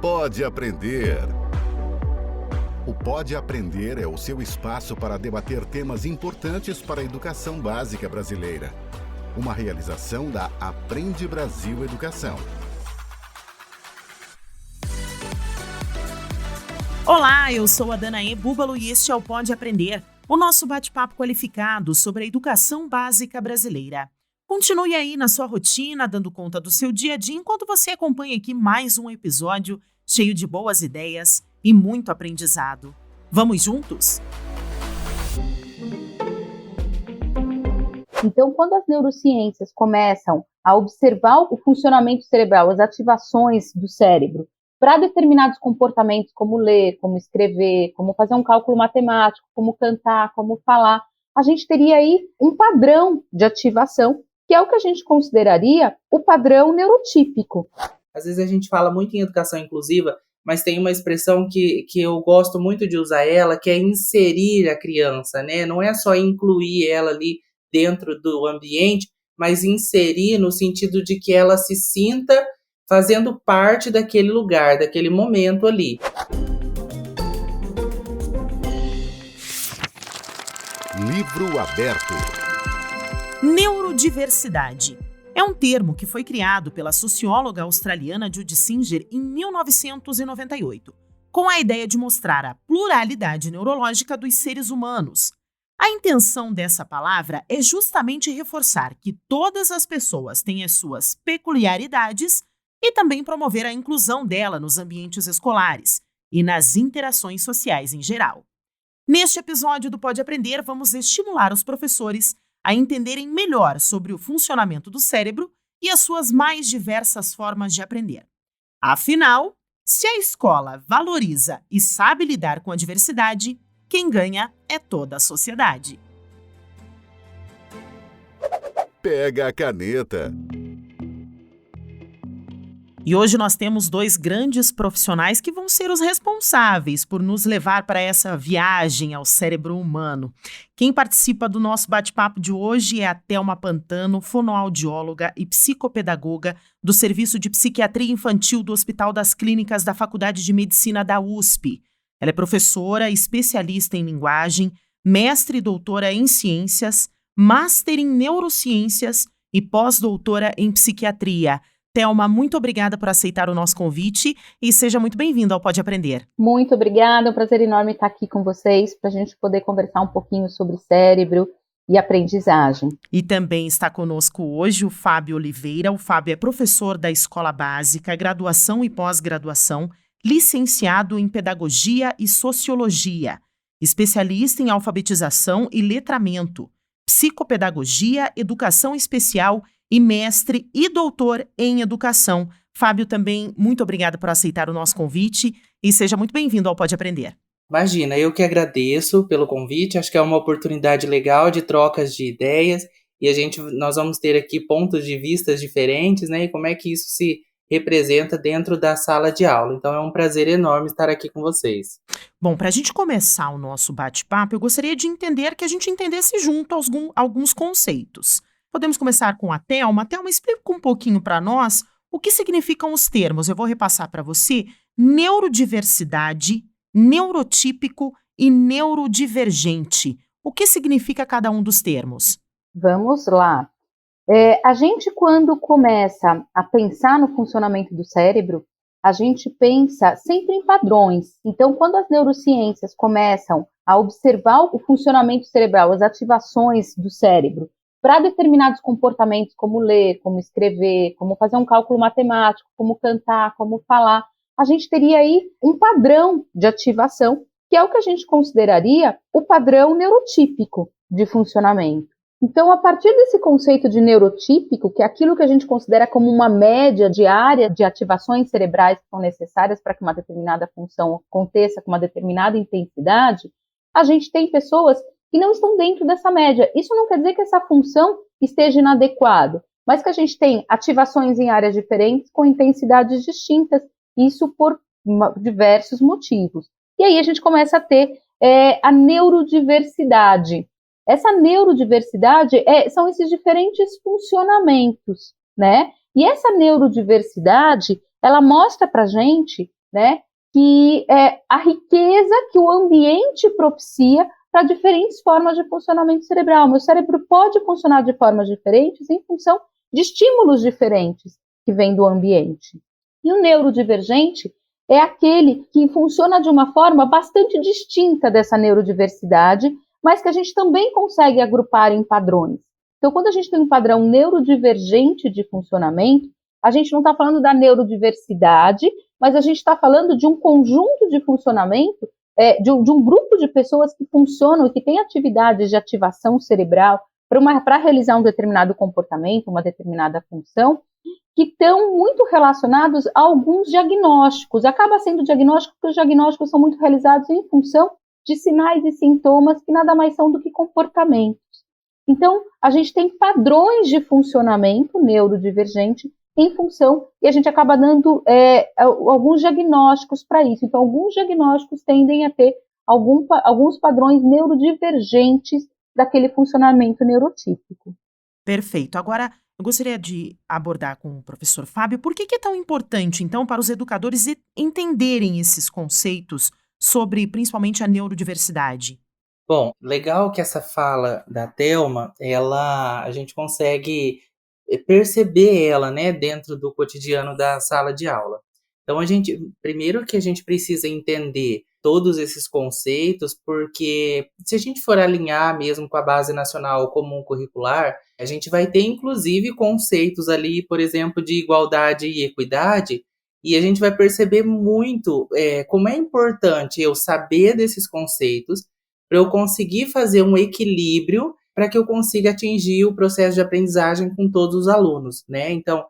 Pode Aprender. O Pode Aprender é o seu espaço para debater temas importantes para a educação básica brasileira. Uma realização da Aprende Brasil Educação. Olá, eu sou a Danae Búbalo e este é o Pode Aprender, o nosso bate-papo qualificado sobre a educação básica brasileira. Continue aí na sua rotina, dando conta do seu dia a dia, enquanto você acompanha aqui mais um episódio cheio de boas ideias e muito aprendizado. Vamos juntos? Então, quando as neurociências começam a observar o funcionamento cerebral, as ativações do cérebro, para determinados comportamentos, como ler, como escrever, como fazer um cálculo matemático, como cantar, como falar, a gente teria aí um padrão de ativação, que é o que a gente consideraria o padrão neurotípico. Às vezes a gente fala muito em educação inclusiva, mas tem uma expressão que eu gosto muito de usar ela, que é inserir a criança, né? Não é só incluir ela ali dentro do ambiente, mas inserir no sentido de que ela se sinta fazendo parte daquele lugar, daquele momento ali. Livro aberto. Neurodiversidade é um termo que foi criado pela socióloga australiana Judy Singer em 1998, com a ideia de mostrar a pluralidade neurológica dos seres humanos. A intenção dessa palavra é justamente reforçar que todas as pessoas têm as suas peculiaridades e também promover a inclusão dela nos ambientes escolares e nas interações sociais em geral. Neste episódio do Pode Aprender, vamos estimular os professores a entenderem melhor sobre o funcionamento do cérebro e as suas mais diversas formas de aprender. Afinal, se a escola valoriza e sabe lidar com a diversidade, quem ganha é toda a sociedade. Pega a caneta. E hoje nós temos dois grandes profissionais que vão ser os responsáveis por nos levar para essa viagem ao cérebro humano. Quem participa do nosso bate-papo de hoje é a Thelma Pantano, fonoaudióloga e psicopedagoga do Serviço de Psiquiatria Infantil do Hospital das Clínicas da Faculdade de Medicina da USP. Ela é professora, especialista em linguagem, mestre e doutora em ciências, máster em neurociências e pós-doutora em psiquiatria. Thelma, muito obrigada por aceitar o nosso convite e seja muito bem-vinda ao Pode Aprender. Muito obrigada, é um prazer enorme estar aqui com vocês para a gente poder conversar um pouquinho sobre cérebro e aprendizagem. E também está conosco hoje o Fábio Oliveira. O Fábio é professor da Escola Básica, graduação e pós-graduação, licenciado em Pedagogia e Sociologia, especialista em alfabetização e letramento, psicopedagogia, educação especial e mestre e doutor em educação. Fábio, também muito obrigada por aceitar o nosso convite e seja muito bem-vindo ao Pode Aprender. Imagina, eu que agradeço pelo convite, acho que é uma oportunidade legal de trocas de ideias e nós vamos ter aqui pontos de vista diferentes, né? E como é que isso se representa dentro da sala de aula. Então é um prazer enorme estar aqui com vocês. Bom, para a gente começar o nosso bate-papo, eu gostaria de que a gente entendesse junto alguns conceitos. Podemos começar com a Thelma. Thelma, explica um pouquinho para nós o que significam os termos. Eu vou repassar para você: neurodiversidade, neurotípico e neurodivergente. O que significa cada um dos termos? Vamos lá. A gente, quando começa a pensar no funcionamento do cérebro, a gente pensa sempre em padrões. Então, quando as neurociências começam a observar o funcionamento cerebral, as ativações do cérebro, para determinados comportamentos, como ler, como escrever, como fazer um cálculo matemático, como cantar, como falar, a gente teria aí um padrão de ativação, que é o que a gente consideraria o padrão neurotípico de funcionamento. Então, a partir desse conceito de neurotípico, que é aquilo que a gente considera como uma média diária de ativações cerebrais que são necessárias para que uma determinada função aconteça com uma determinada intensidade, a gente tem pessoas que não estão dentro dessa média. Isso não quer dizer que essa função esteja inadequada, mas que a gente tem ativações em áreas diferentes com intensidades distintas, isso por diversos motivos. E aí a gente começa a ter a neurodiversidade. Essa neurodiversidade são esses diferentes funcionamentos, né? E essa neurodiversidade, ela mostra pra gente né? Que é a riqueza que o ambiente propicia para diferentes formas de funcionamento cerebral. Meu cérebro pode funcionar de formas diferentes em função de estímulos diferentes que vêm do ambiente. E o neurodivergente é aquele que funciona de uma forma bastante distinta dessa neurodiversidade, mas que a gente também consegue agrupar em padrões. Então, quando a gente tem um padrão neurodivergente de funcionamento, a gente não está falando da neurodiversidade, mas a gente está falando de um conjunto de funcionamento, de um grupo de pessoas que funcionam e que têm atividades de ativação cerebral para realizar um determinado comportamento, uma determinada função, que estão muito relacionados a alguns diagnósticos. Acaba sendo diagnóstico porque os diagnósticos são muito realizados em função de sinais e sintomas que nada mais são do que comportamentos. Então, a gente tem padrões de funcionamento neurodivergente em função, e a gente acaba dando alguns diagnósticos para isso. Então, alguns diagnósticos tendem a ter alguns padrões neurodivergentes daquele funcionamento neurotípico. Perfeito. Agora, eu gostaria de abordar com o professor Fábio por que é tão importante, então, para os educadores entenderem esses conceitos sobre, principalmente, a neurodiversidade. Bom, legal que essa fala da Thelma, a gente consegue perceber ela, né, dentro do cotidiano da sala de aula. Então, primeiro que a gente precisa entender todos esses conceitos, porque se a gente for alinhar mesmo com a Base Nacional Comum Curricular, a gente vai ter, inclusive, conceitos ali, por exemplo, de igualdade e equidade, e a gente vai perceber muito como é importante eu saber desses conceitos para eu conseguir fazer um equilíbrio para que eu consiga atingir o processo de aprendizagem com todos os alunos, né? Então,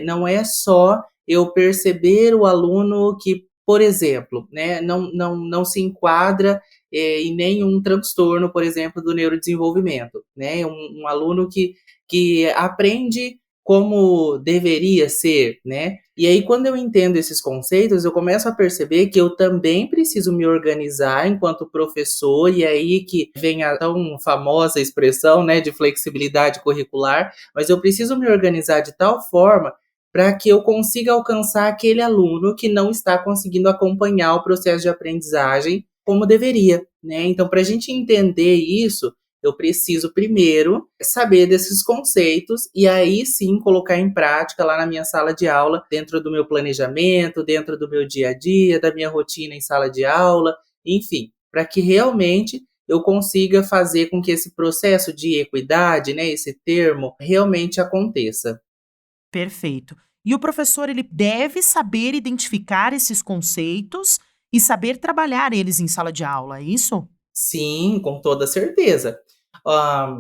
não é só eu perceber o aluno que, por exemplo, né, não se enquadra em nenhum transtorno, por exemplo, do neurodesenvolvimento, né? Um aluno que aprende como deveria ser, né? E aí, quando eu entendo esses conceitos, eu começo a perceber que eu também preciso me organizar enquanto professor, e aí que vem a tão famosa expressão, né, de flexibilidade curricular, mas eu preciso me organizar de tal forma para que eu consiga alcançar aquele aluno que não está conseguindo acompanhar o processo de aprendizagem como deveria, né? Então, para a gente entender isso, eu preciso primeiro saber desses conceitos e aí sim colocar em prática lá na minha sala de aula, dentro do meu planejamento, dentro do meu dia a dia, da minha rotina em sala de aula, enfim, para que realmente eu consiga fazer com que esse processo de equidade, né, esse termo, realmente aconteça. Perfeito. E o professor, ele deve saber identificar esses conceitos e saber trabalhar eles em sala de aula, é isso? Sim, com toda certeza.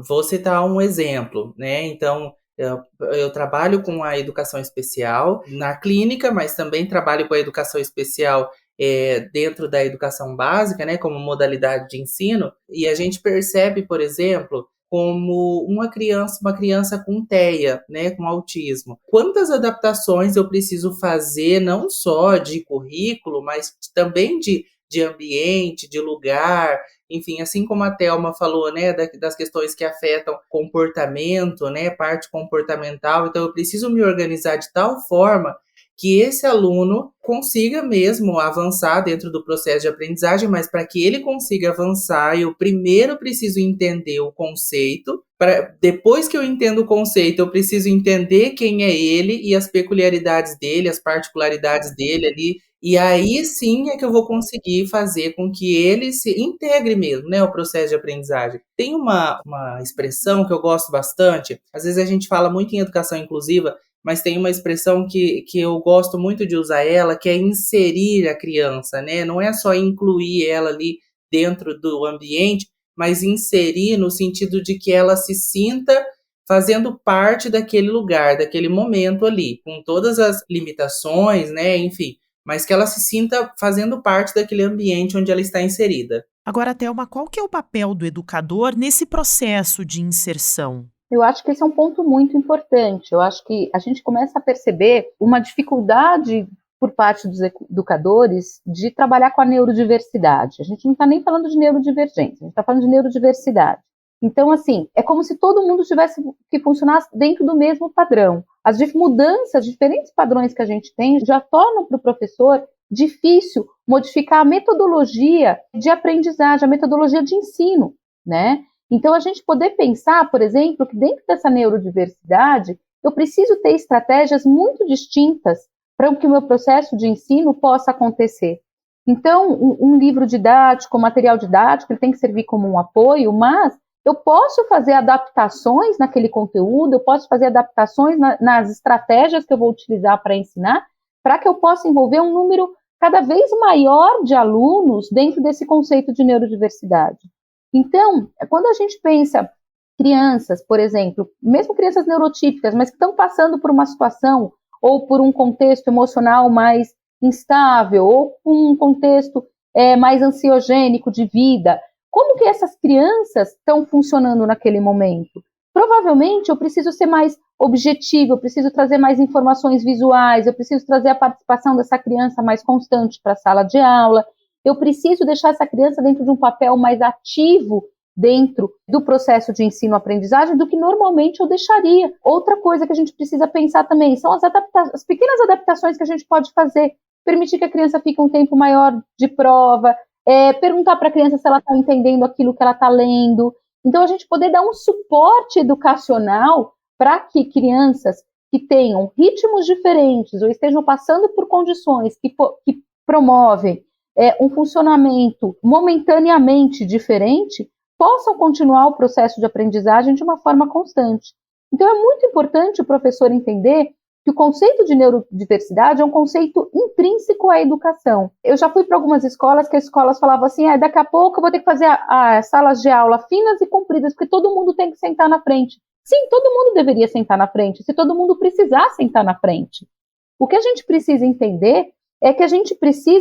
Vou citar um exemplo, né? Então, eu trabalho com a educação especial na clínica, mas também trabalho com a educação especial dentro da educação básica, né? Como modalidade de ensino. E a gente percebe, por exemplo, como uma criança com TEA, né? Com autismo. Quantas adaptações eu preciso fazer, não só de currículo, mas também de ambiente, de lugar, enfim, assim como a Thelma falou, né, das questões que afetam comportamento, né, parte comportamental, então eu preciso me organizar de tal forma que esse aluno consiga mesmo avançar dentro do processo de aprendizagem, mas para que ele consiga avançar, eu primeiro preciso entender o conceito, depois que eu entendo o conceito, eu preciso entender quem é ele e as peculiaridades dele, as particularidades dele ali, e aí sim é que eu vou conseguir fazer com que ele se integre mesmo, né, ao processo de aprendizagem. Tem uma expressão que eu gosto bastante, às vezes a gente fala muito em educação inclusiva, mas tem uma expressão que eu gosto muito de usar ela, que é inserir a criança, né? Não é só incluir ela ali dentro do ambiente, mas inserir no sentido de que ela se sinta fazendo parte daquele lugar, daquele momento ali, com todas as limitações, né? Enfim, mas que ela se sinta fazendo parte daquele ambiente onde ela está inserida. Agora, Thelma, qual que é o papel do educador nesse processo de inserção? Eu acho que esse é um ponto muito importante. Eu acho que a gente começa a perceber uma dificuldade por parte dos educadores de trabalhar com a neurodiversidade. A gente não está nem falando de neurodivergência, a gente está falando de neurodiversidade. Então, assim, é como se todo mundo tivesse que funcionar dentro do mesmo padrão. As mudanças, diferentes padrões que a gente tem, já tornam para o professor difícil modificar a metodologia de aprendizagem, a metodologia de ensino, né? Então, a gente poder pensar, por exemplo, que dentro dessa neurodiversidade, eu preciso ter estratégias muito distintas para que o meu processo de ensino possa acontecer. Então, um livro didático, material didático, ele tem que servir como um apoio, mas eu posso fazer adaptações naquele conteúdo, eu posso fazer adaptações nas estratégias que eu vou utilizar para ensinar, para que eu possa envolver um número cada vez maior de alunos dentro desse conceito de neurodiversidade. Então, quando a gente pensa crianças, por exemplo, mesmo crianças neurotípicas, mas que estão passando por uma situação ou por um contexto emocional mais instável, ou um contexto mais ansiogênico de vida, como que essas crianças estão funcionando naquele momento? Provavelmente eu preciso ser mais objetivo, eu preciso trazer mais informações visuais, eu preciso trazer a participação dessa criança mais constante para a sala de aula, eu preciso deixar essa criança dentro de um papel mais ativo dentro do processo de ensino-aprendizagem do que normalmente eu deixaria. Outra coisa que a gente precisa pensar também são as pequenas adaptações que a gente pode fazer, permitir que a criança fique um tempo maior de prova, perguntar para a criança se ela está entendendo aquilo que ela está lendo. Então, a gente poder dar um suporte educacional para que crianças que tenham ritmos diferentes ou estejam passando por condições que promovem um funcionamento momentaneamente diferente, possam continuar o processo de aprendizagem de uma forma constante. Então, é muito importante o professor entender que o conceito de neurodiversidade é um conceito intrínseco à educação. Eu já fui para algumas escolas que as escolas falavam assim, daqui a pouco eu vou ter que fazer as salas de aula finas e compridas, porque todo mundo tem que sentar na frente. Sim, todo mundo deveria sentar na frente, se todo mundo precisar sentar na frente. O que a gente precisa entender é que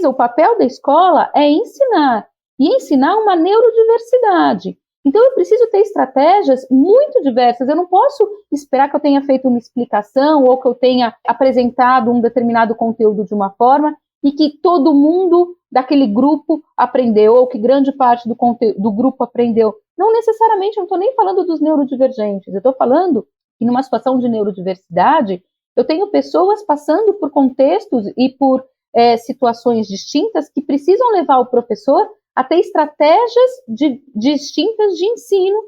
o papel da escola é ensinar, e ensinar uma neurodiversidade. Então, eu preciso ter estratégias muito diversas. Eu não posso esperar que eu tenha feito uma explicação ou que eu tenha apresentado um determinado conteúdo de uma forma e que todo mundo daquele grupo aprendeu ou que grande parte do grupo aprendeu. Não necessariamente, eu não estou nem falando dos neurodivergentes. Eu estou falando que numa situação de neurodiversidade, eu tenho pessoas passando por contextos e por situações distintas que precisam levar o professor a ter estratégias distintas de ensino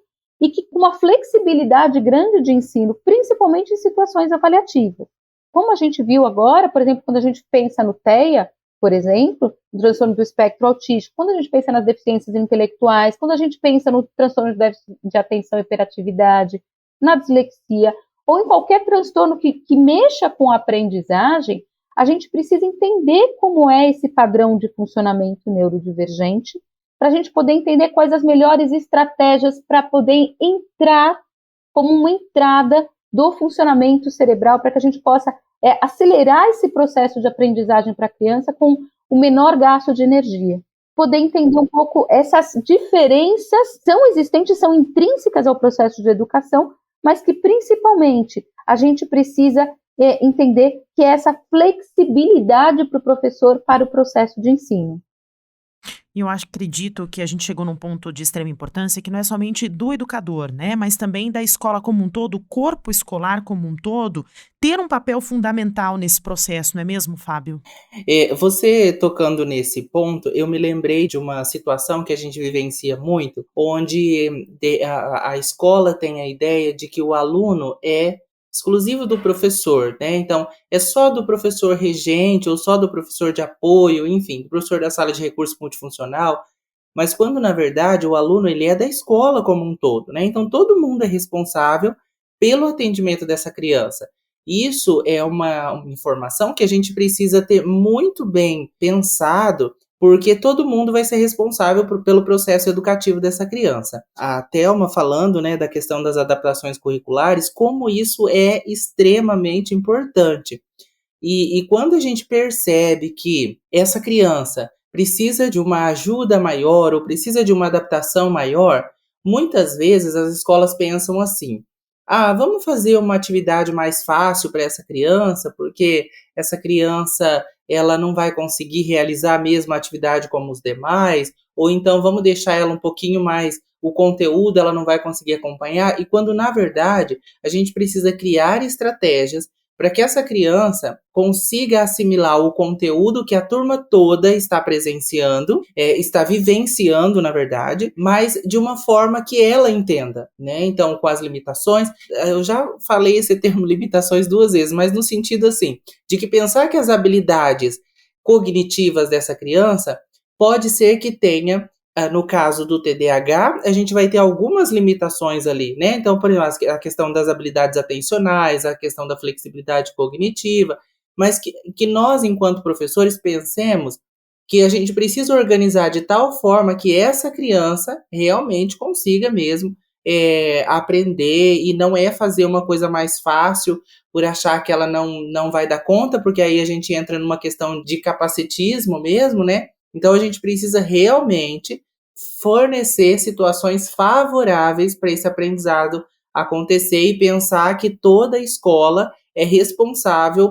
e que com uma flexibilidade grande de ensino, principalmente em situações avaliativas. Como a gente viu agora, por exemplo, quando a gente pensa no TEA, por exemplo, no transtorno do espectro autístico, quando a gente pensa nas deficiências intelectuais, quando a gente pensa no transtorno de déficit de atenção e hiperatividade, na dislexia, ou em qualquer transtorno que mexa com a aprendizagem, a gente precisa entender como é esse padrão de funcionamento neurodivergente, para a gente poder entender quais as melhores estratégias para poder entrar como uma entrada do funcionamento cerebral, para que a gente possa acelerar esse processo de aprendizagem para a criança com o menor gasto de energia. Poder entender um pouco essas diferenças são existentes, são intrínsecas ao processo de educação, mas que principalmente a gente precisa entender que é essa flexibilidade para o professor para o processo de ensino. E eu acredito que a gente chegou num ponto de extrema importância que não é somente do educador, né, mas também da escola como um todo, o corpo escolar como um todo, ter um papel fundamental nesse processo, não é mesmo, Fábio? Você tocando nesse ponto, eu me lembrei de uma situação que a gente vivencia muito, onde a escola tem a ideia de que o aluno é exclusivo do professor, né? Então, é só do professor regente ou só do professor de apoio, enfim, do professor da sala de recurso multifuncional, mas quando, na verdade, o aluno ele é da escola como um todo, né? Então, todo mundo é responsável pelo atendimento dessa criança. Isso é uma informação que a gente precisa ter muito bem pensado, porque todo mundo vai ser responsável pelo processo educativo dessa criança. A Thelma falando, né, da questão das adaptações curriculares, como isso é extremamente importante. E quando a gente percebe que essa criança precisa de uma ajuda maior ou precisa de uma adaptação maior, muitas vezes as escolas pensam assim: vamos fazer uma atividade mais fácil para essa criança, porque essa criança ela não vai conseguir realizar a mesma atividade como os demais, ou então vamos deixar ela um pouquinho mais, o conteúdo ela não vai conseguir acompanhar, e quando na verdade a gente precisa criar estratégias para que essa criança consiga assimilar o conteúdo que a turma toda está presenciando, está vivenciando, na verdade, mas de uma forma que ela entenda, né? Então, com as limitações, eu já falei esse termo limitações 2 vezes, mas no sentido assim, de que pensar que as habilidades cognitivas dessa criança pode ser que tenha, no caso do TDAH, a gente vai ter algumas limitações ali, né? Então, por exemplo, a questão das habilidades atencionais, a questão da flexibilidade cognitiva, mas que nós, enquanto professores, pensemos que a gente precisa organizar de tal forma que essa criança realmente consiga mesmo aprender, e não é fazer uma coisa mais fácil por achar que ela não vai dar conta, porque aí a gente entra numa questão de capacitismo mesmo, né? Então, a gente precisa realmente fornecer situações favoráveis para esse aprendizado acontecer e pensar que toda escola é responsável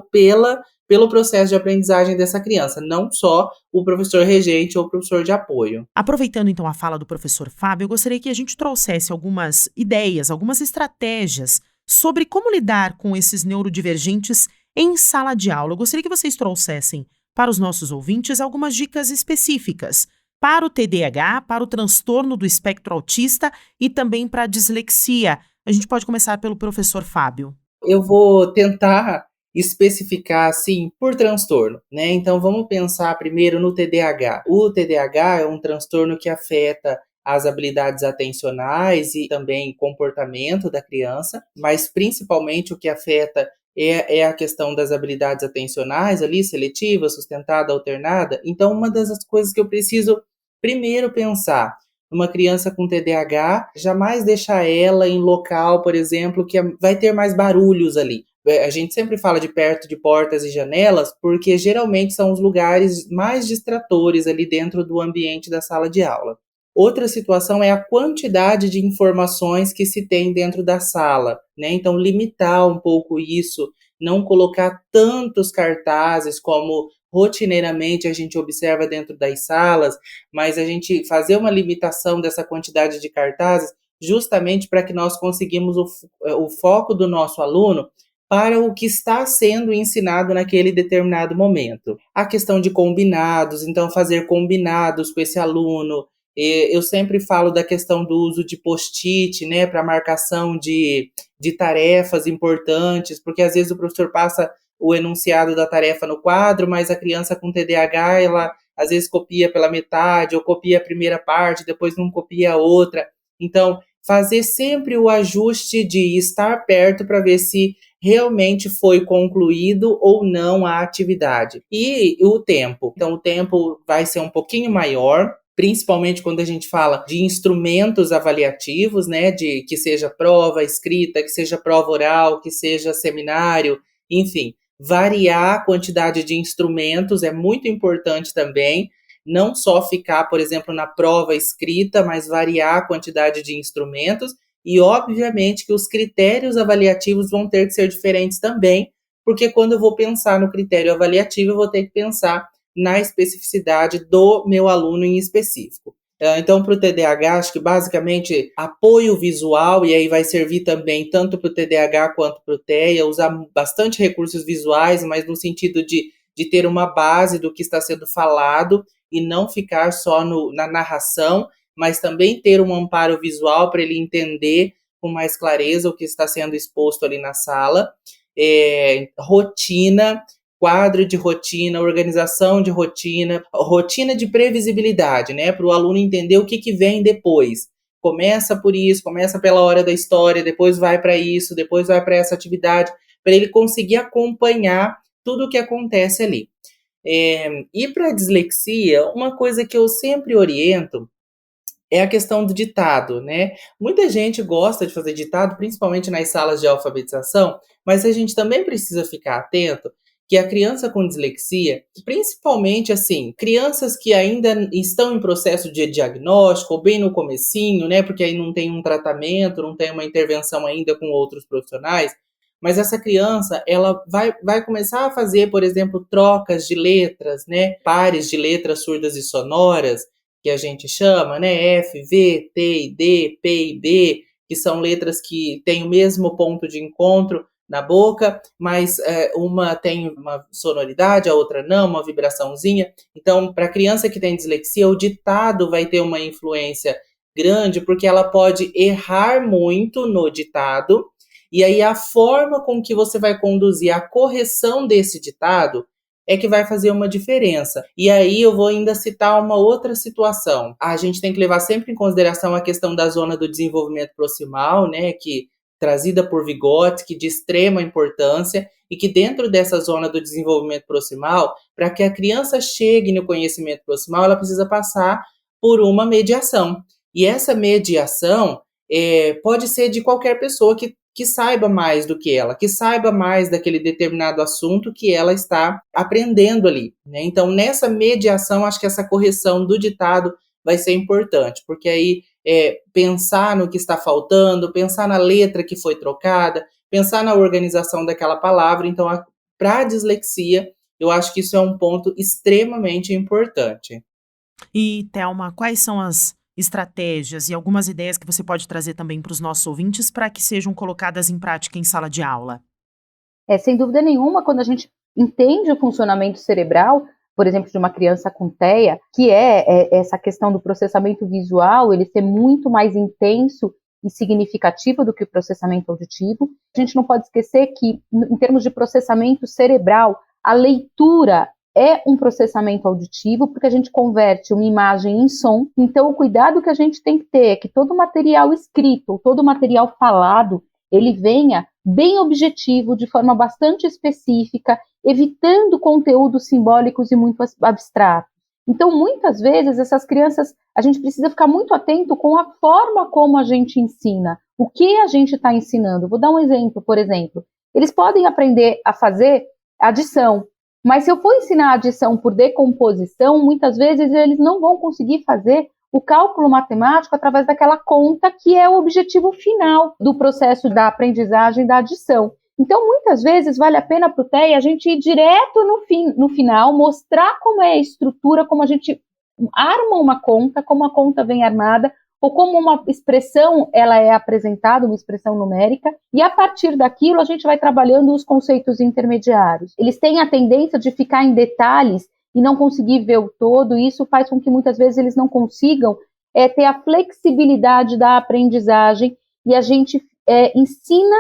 pelo processo de aprendizagem dessa criança, não só o professor regente ou o professor de apoio. Aproveitando então a fala do professor Fábio, eu gostaria que a gente trouxesse algumas ideias, algumas estratégias sobre como lidar com esses neurodivergentes em sala de aula. Eu gostaria que vocês trouxessem para os nossos ouvintes algumas dicas específicas para o TDAH, para o transtorno do espectro autista e também para a dislexia. A gente pode começar pelo professor Fábio. Eu vou tentar especificar, assim, por transtorno, né? Então, vamos pensar primeiro no TDAH. O TDAH é um transtorno que afeta as habilidades atencionais e também comportamento da criança, mas principalmente o que afeta é a questão das habilidades atencionais ali, seletiva, sustentada, alternada. Então, uma das coisas que eu preciso primeiro pensar, uma criança com TDAH, jamais deixar ela em local, por exemplo, que vai ter mais barulhos ali. A gente sempre fala de perto de portas e janelas, porque geralmente são os lugares mais distratores ali dentro do ambiente da sala de aula. Outra situação é a quantidade de informações que se tem dentro da sala, né? Então, limitar um pouco isso, não colocar tantos cartazes como rotineiramente a gente observa dentro das salas, mas a gente fazer uma limitação dessa quantidade de cartazes justamente para que nós conseguimos o foco do nosso aluno para o que está sendo ensinado naquele determinado momento. A questão de combinados, então fazer combinados com esse aluno. Eu sempre falo da questão do uso de post-it, né, para marcação de tarefas importantes, porque às vezes o professor passa o enunciado da tarefa no quadro, mas a criança com TDAH, ela às vezes copia pela metade, ou copia a primeira parte, depois não copia a outra. Então, fazer sempre o ajuste de estar perto para ver se realmente foi concluído ou não a atividade. E o tempo. Então, o tempo vai ser um pouquinho maior, principalmente quando a gente fala de instrumentos avaliativos, né, de que seja prova escrita, que seja prova oral, que seja seminário, enfim, variar a quantidade de instrumentos é muito importante também, não só ficar, por exemplo, na prova escrita, mas variar a quantidade de instrumentos e, obviamente, que os critérios avaliativos vão ter que ser diferentes também, porque quando eu vou pensar no critério avaliativo, eu vou ter que pensar na especificidade do meu aluno em específico. Então, para o TDAH, acho que basicamente apoio visual, e aí vai servir também tanto para o TDAH quanto para o TEA, usar bastante recursos visuais, mas no sentido de ter uma base do que está sendo falado e não ficar só na narração, mas também ter um amparo visual para ele entender com mais clareza o que está sendo exposto ali na sala. Rotina, quadro de rotina, organização de rotina, rotina de previsibilidade, né? Para o aluno entender o que vem depois. Começa por isso, começa pela hora da história, depois vai para isso, depois vai para essa atividade, para ele conseguir acompanhar tudo o que acontece ali. E para a dislexia, uma coisa que eu sempre oriento é a questão do ditado, né? Muita gente gosta de fazer ditado, principalmente nas salas de alfabetização, mas a gente também precisa ficar atento que a criança com dislexia, principalmente assim, crianças que ainda estão em processo de diagnóstico, ou bem no comecinho, né? Porque aí não tem um tratamento, não tem uma intervenção ainda com outros profissionais, mas essa criança, ela vai começar a fazer, por exemplo, trocas de letras, né? Pares de letras surdas e sonoras, que a gente chama, né? F, V, T, D, P e B, que são letras que têm o mesmo ponto de encontro na boca, mas uma tem uma sonoridade, a outra não, uma vibraçãozinha. Então, para a criança que tem dislexia, o ditado vai ter uma influência grande, porque ela pode errar muito no ditado, e aí a forma com que você vai conduzir a correção desse ditado é que vai fazer uma diferença. E aí eu vou ainda citar uma outra situação. A gente tem que levar sempre em consideração a questão da zona do desenvolvimento proximal, né, que trazida por Vygotsky, de extrema importância, e que dentro dessa zona do desenvolvimento proximal, para que a criança chegue no conhecimento proximal, ela precisa passar por uma mediação. E essa mediação pode ser de qualquer pessoa que saiba mais do que ela, que saiba mais daquele determinado assunto que ela está aprendendo ali, né? Então, nessa mediação, acho que essa correção do ditado vai ser importante, porque aí pensar no que está faltando, pensar na letra que foi trocada, pensar na organização daquela palavra. Então, para a dislexia, eu acho que isso é um ponto extremamente importante. E, Thelma, quais são as estratégias e algumas ideias que você pode trazer também para os nossos ouvintes para que sejam colocadas em prática em sala de aula? Sem dúvida nenhuma, quando a gente entende o funcionamento cerebral, por exemplo, de uma criança com TEA, que é essa questão do processamento visual, ele ser muito mais intenso e significativo do que o processamento auditivo. A gente não pode esquecer que, em termos de processamento cerebral, a leitura é um processamento auditivo, porque a gente converte uma imagem em som. Então, o cuidado que a gente tem que ter é que todo o material escrito, todo o material falado, ele venha bem objetivo, de forma bastante específica, evitando conteúdos simbólicos e muito abstratos. Então, muitas vezes, essas crianças, a gente precisa ficar muito atento com a forma como a gente ensina, o que a gente está ensinando. Vou dar um exemplo, por exemplo. Eles podem aprender a fazer adição, mas se eu for ensinar a adição por decomposição, muitas vezes eles não vão conseguir fazer o cálculo matemático através daquela conta que é o objetivo final do processo da aprendizagem da adição. Então, muitas vezes, vale a pena para o TEA a gente ir direto no final, mostrar como é a estrutura, como a gente arma uma conta, como a conta vem armada, ou como uma expressão ela é apresentada, uma expressão numérica, e a partir daquilo a gente vai trabalhando os conceitos intermediários. Eles têm a tendência de ficar em detalhes e não conseguir ver o todo, e isso faz com que muitas vezes eles não consigam ter a flexibilidade da aprendizagem, e a gente ensina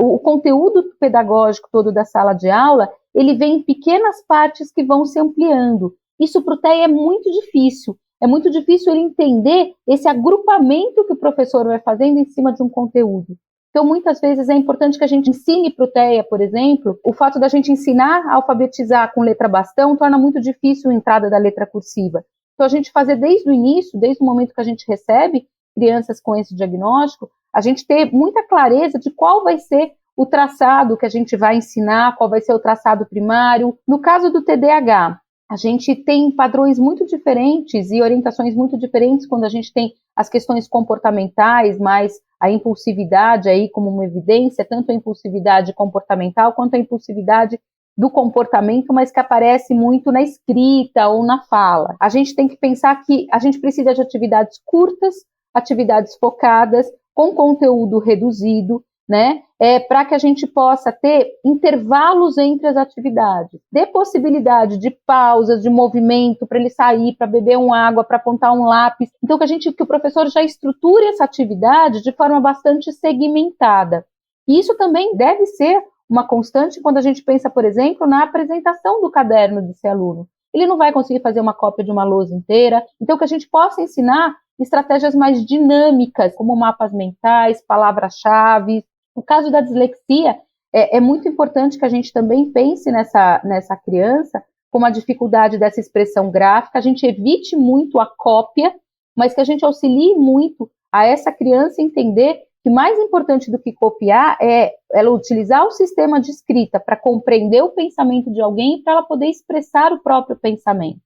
o conteúdo pedagógico todo da sala de aula, ele vem em pequenas partes que vão se ampliando. Isso para o TEA é muito difícil. É muito difícil ele entender esse agrupamento que o professor vai fazendo em cima de um conteúdo. Então, muitas vezes é importante que a gente ensine para o TEA, por exemplo, o fato da gente ensinar a alfabetizar com letra bastão torna muito difícil a entrada da letra cursiva. Então, a gente fazer desde o início, desde o momento que a gente recebe crianças com esse diagnóstico, a gente ter muita clareza de qual vai ser o traçado que a gente vai ensinar, qual vai ser o traçado primário. No caso do TDAH, a gente tem padrões muito diferentes e orientações muito diferentes quando a gente tem as questões comportamentais, mas a impulsividade aí como uma evidência, tanto a impulsividade comportamental quanto a impulsividade do comportamento, mas que aparece muito na escrita ou na fala. A gente tem que pensar que a gente precisa de atividades curtas, atividades focadas, com conteúdo reduzido, né? Para que a gente possa ter intervalos entre as atividades, dê possibilidade de pausas, de movimento para ele sair, para beber uma água, para apontar um lápis. Então que o professor já estruture essa atividade de forma bastante segmentada. E isso também deve ser uma constante quando a gente pensa, por exemplo, na apresentação do caderno desse aluno. Ele não vai conseguir fazer uma cópia de uma lousa inteira, então que a gente possa ensinar estratégias mais dinâmicas, como mapas mentais, palavras-chave. No caso da dislexia, é muito importante que a gente também pense nessa criança com a dificuldade dessa expressão gráfica, a gente evite muito a cópia, mas que a gente auxilie muito a essa criança entender que mais importante do que copiar é ela utilizar o sistema de escrita para compreender o pensamento de alguém e para ela poder expressar o próprio pensamento.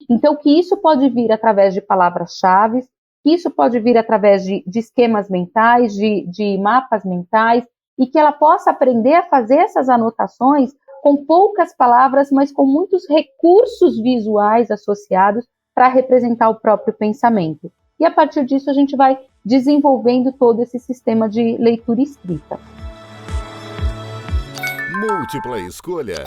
Então, que isso pode vir através de palavras-chave, que isso pode vir através de esquemas mentais, de mapas mentais, e que ela possa aprender a fazer essas anotações com poucas palavras, mas com muitos recursos visuais associados para representar o próprio pensamento. E a partir disso a gente vai desenvolvendo todo esse sistema de leitura e escrita. Múltipla escolha.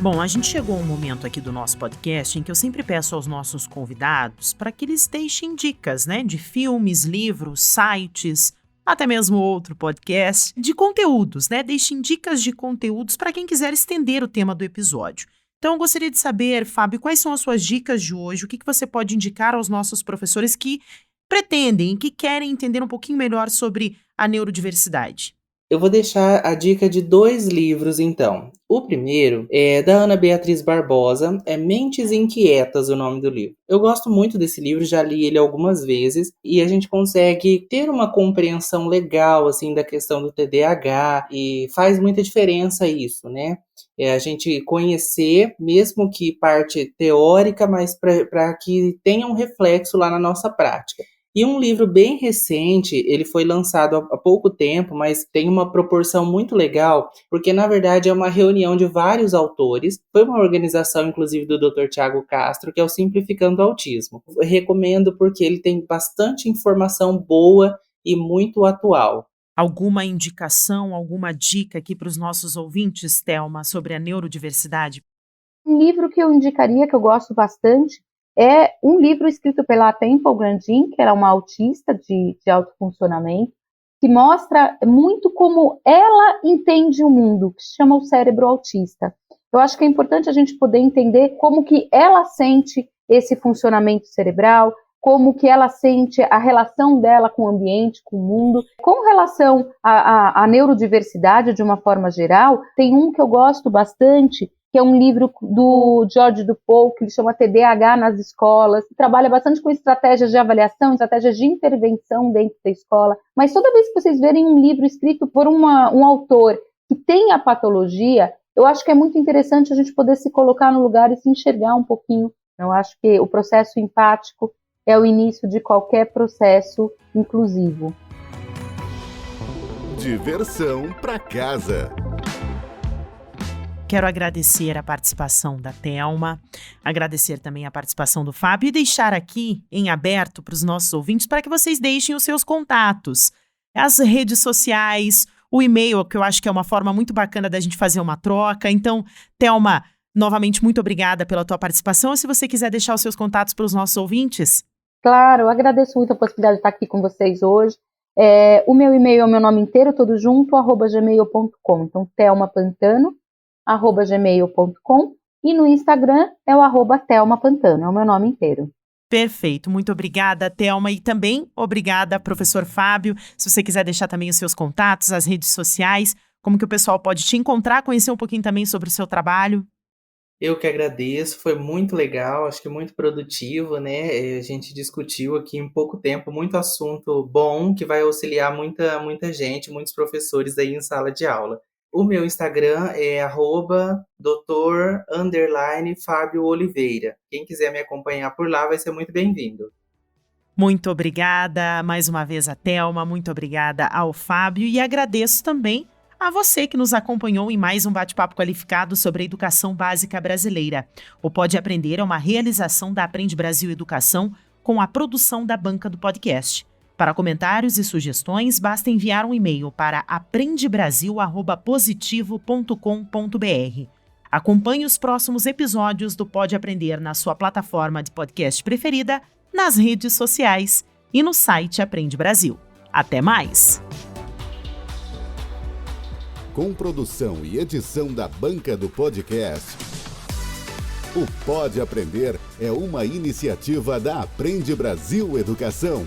Bom, a gente chegou a um momento aqui do nosso podcast em que eu sempre peço aos nossos convidados para que eles deixem dicas, né, de filmes, livros, sites, até mesmo outro podcast, de conteúdos, né? Deixem dicas de conteúdos para quem quiser estender o tema do episódio. Então, eu gostaria de saber, Fábio, quais são as suas dicas de hoje? O que você pode indicar aos nossos professores que pretendem, que querem entender um pouquinho melhor sobre a neurodiversidade? Eu vou deixar a dica de 2 livros, então. O primeiro é da Ana Beatriz Barbosa, é Mentes Inquietas o nome do livro. Eu gosto muito desse livro, já li ele algumas vezes, e a gente consegue ter uma compreensão legal, assim, da questão do TDAH, e faz muita diferença isso, né? A gente conhecer, mesmo que parte teórica, mas para que tenha um reflexo lá na nossa prática. E um livro bem recente, ele foi lançado há pouco tempo, mas tem uma proporção muito legal, porque na verdade é uma reunião de vários autores, foi uma organização inclusive do Dr. Tiago Castro, que é o Simplificando o Autismo. Eu recomendo porque ele tem bastante informação boa e muito atual. Alguma indicação, alguma dica aqui para os nossos ouvintes, Thelma, sobre a neurodiversidade? Um livro que eu indicaria, que eu gosto bastante, é um livro escrito pela Temple Grandin, que era uma autista de alto funcionamento, que mostra muito como ela entende o mundo, que se chama O Cérebro Autista. Eu acho que é importante a gente poder entender como que ela sente esse funcionamento cerebral, como que ela sente a relação dela com o ambiente, com o mundo. Com relação à neurodiversidade, de uma forma geral, tem um que eu gosto bastante, que é um livro do George Dupont, que ele chama TDAH nas escolas, que trabalha bastante com estratégias de avaliação, estratégias de intervenção dentro da escola. Mas toda vez que vocês verem um livro escrito por um autor que tem a patologia, eu acho que é muito interessante a gente poder se colocar no lugar e se enxergar um pouquinho. Eu acho que o processo empático é o início de qualquer processo inclusivo. Diversão para casa. Quero agradecer a participação da Thelma, agradecer também a participação do Fábio e deixar aqui em aberto para os nossos ouvintes para que vocês deixem os seus contatos, as redes sociais, o e-mail, que eu acho que é uma forma muito bacana da gente fazer uma troca. Então, Thelma, novamente, muito obrigada pela tua participação. E se você quiser deixar os seus contatos para os nossos ouvintes? Claro, eu agradeço muito a possibilidade de estar aqui com vocês hoje. O meu e-mail é o meu nome inteiro, todo junto, @gmail.com. Então, thelmapantano, @gmail.com, e no Instagram é o @thelmapantano, é o meu nome inteiro. Perfeito, muito obrigada, Thelma, e também obrigada, professor Fábio. Se você quiser deixar também os seus contatos, as redes sociais, como que o pessoal pode te encontrar, conhecer um pouquinho também sobre o seu trabalho. Eu que agradeço, foi muito legal, acho que muito produtivo, né? A gente discutiu aqui em pouco tempo muito assunto bom que vai auxiliar muita gente, muitos professores aí em sala de aula. O meu Instagram é @Dr_Fábio Oliveira. Quem quiser me acompanhar por lá vai ser muito bem-vindo. Muito obrigada mais uma vez a Thelma, muito obrigada ao Fábio e agradeço também a você que nos acompanhou em mais um bate-papo qualificado sobre a educação básica brasileira. O Pode Aprender é uma realização da Aprende Brasil Educação com a produção da banca do podcast. Para comentários e sugestões, basta enviar um e-mail para aprendebrasil@positivo.com.br. Acompanhe os próximos episódios do Pode Aprender na sua plataforma de podcast preferida, nas redes sociais e no site Aprende Brasil. Até mais! Com produção e edição da banca do podcast, o Pode Aprender é uma iniciativa da Aprende Brasil Educação.